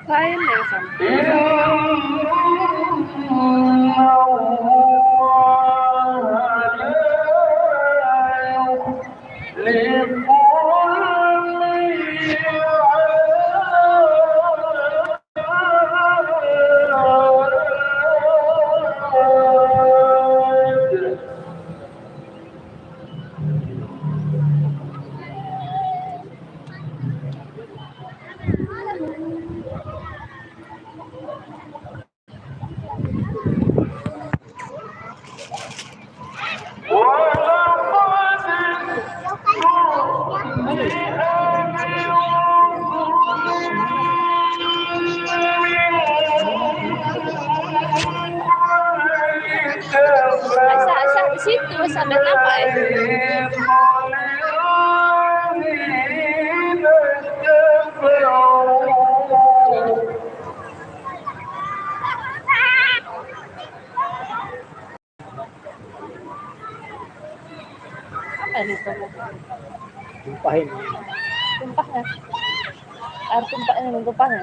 Lain ya sama. Asa di situ sampai apa ya? Apa itu? Tumpahin. Tumpah ya? Air tumpahnya tumpahnya.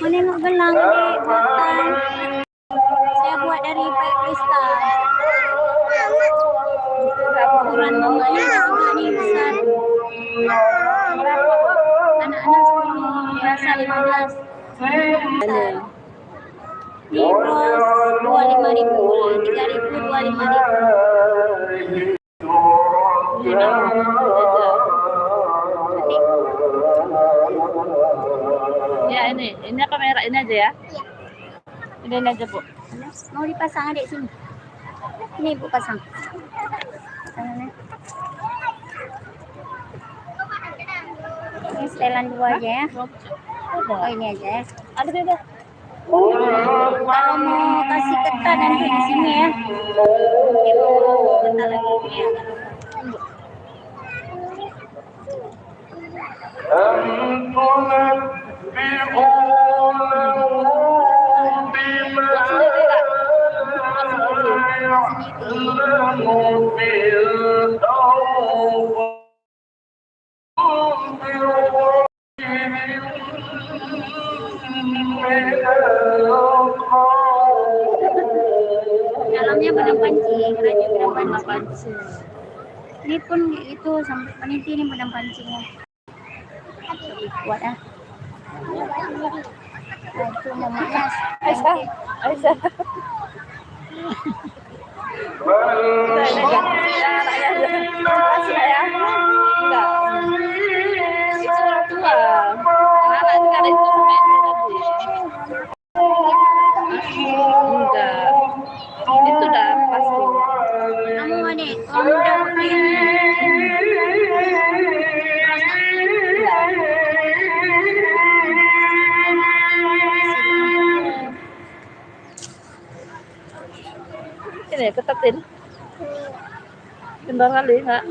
Menengok gelang adik buatan. Saya buat dari kristal. Ukuran mamanya juga nih besar. Anak-anak sekolah biasa 15. Besar. Ini bros 25.000, 3.000, 25.000. Ya ini kamera ini aja ya. Ini aja Bu. Mau dipasang adik sini. Ini Bu pasang. Ini setelan dua aja ya. Oh ini aja ya. Ada beda. Kalau mau kasih ketan nanti di sini ya. Ketan lagi ya. Dalamnya benang pancing, rajin benang pancing. Ini pun itu sampai peniti ini benang pancingnya. Kuat ah. Nah, itu mamanya Aisyah. Kasih ya. Enggak. Itu orang tua. Anak sekarang itu sama ini tadi. Enggak. Itu udah pasti. kamu adik, kamu udah pakai ini ketatin. Bentar kali enggak?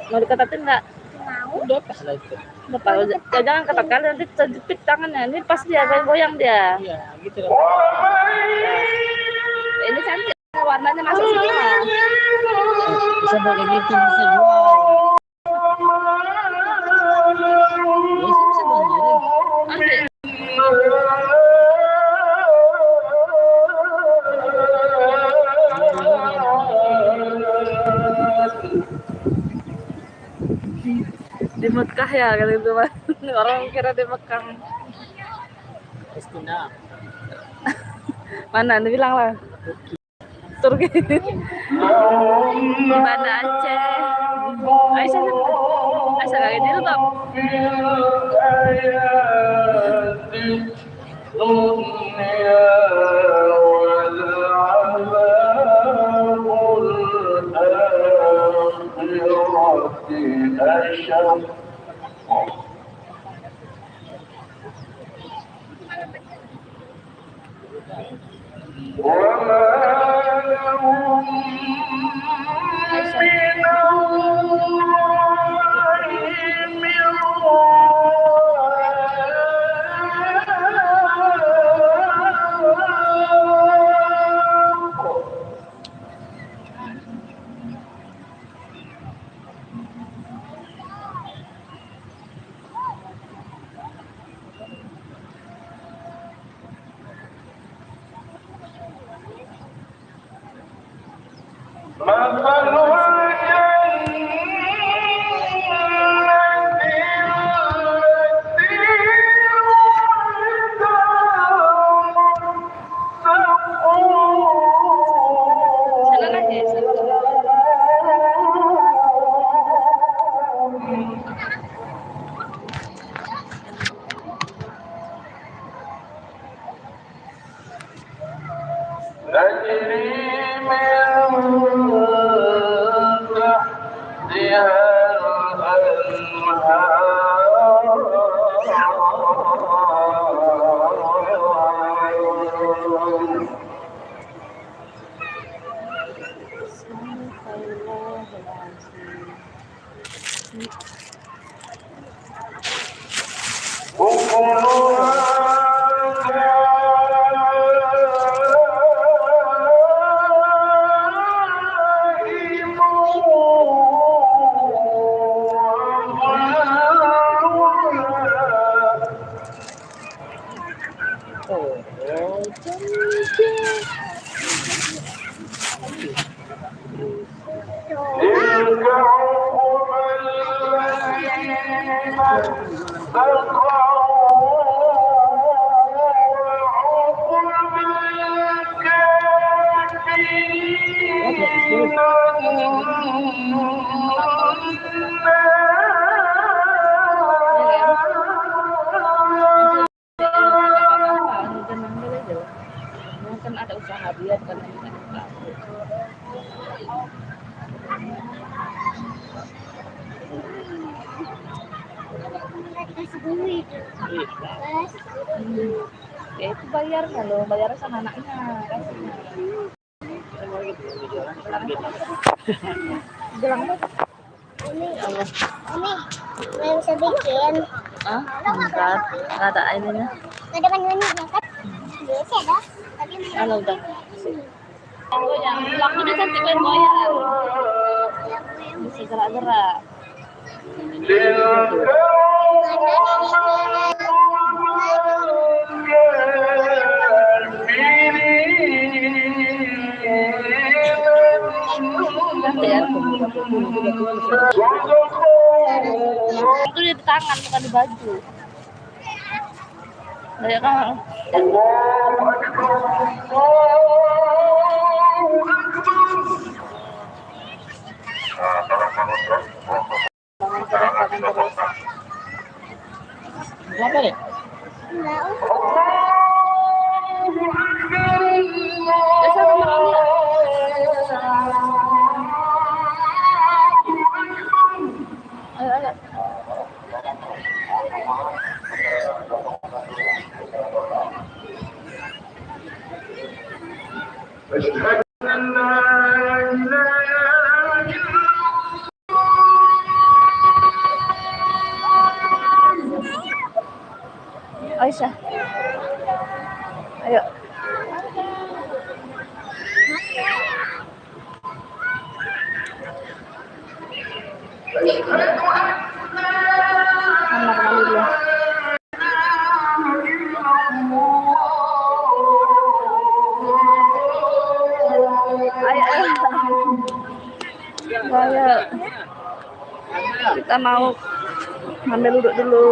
Mau diketatin enggak? mau Udah pas lah itu. Jangan ketat kali nanti terjepit tangannya. Ini pas dia goyang dia. Iya, gitu lah. Ini cantik warna warnanya masuk semua. Bisa pakai gitu, bisa jual. Bisa jual sendiri. Ada. Di Mekah ya kali itu mas. Orang kira di Mekah. Kristina. Mana? Anda bilang lah. Turki. Di Banda Aceh. Aisyah lagi jilbab. Mungkin ada usaha dia kan ya itu bayar kalau bayar sama anaknya kasihnya. Bilang apa? Ini nggak bisa bikin. Ah, enggak ada ininya. Nggak ada manualnya kan? Biasa dah. Tapi Kalau udah. Oh, yang lampunya cantik kan goyang. Bisa gerak-gerak. Itu di tangan bukan di baju. Kayak kan. Berapa deh? Aisyah, ayo. Kamar mandi dulu. Ayo. Kita mau ngambil duduk dulu.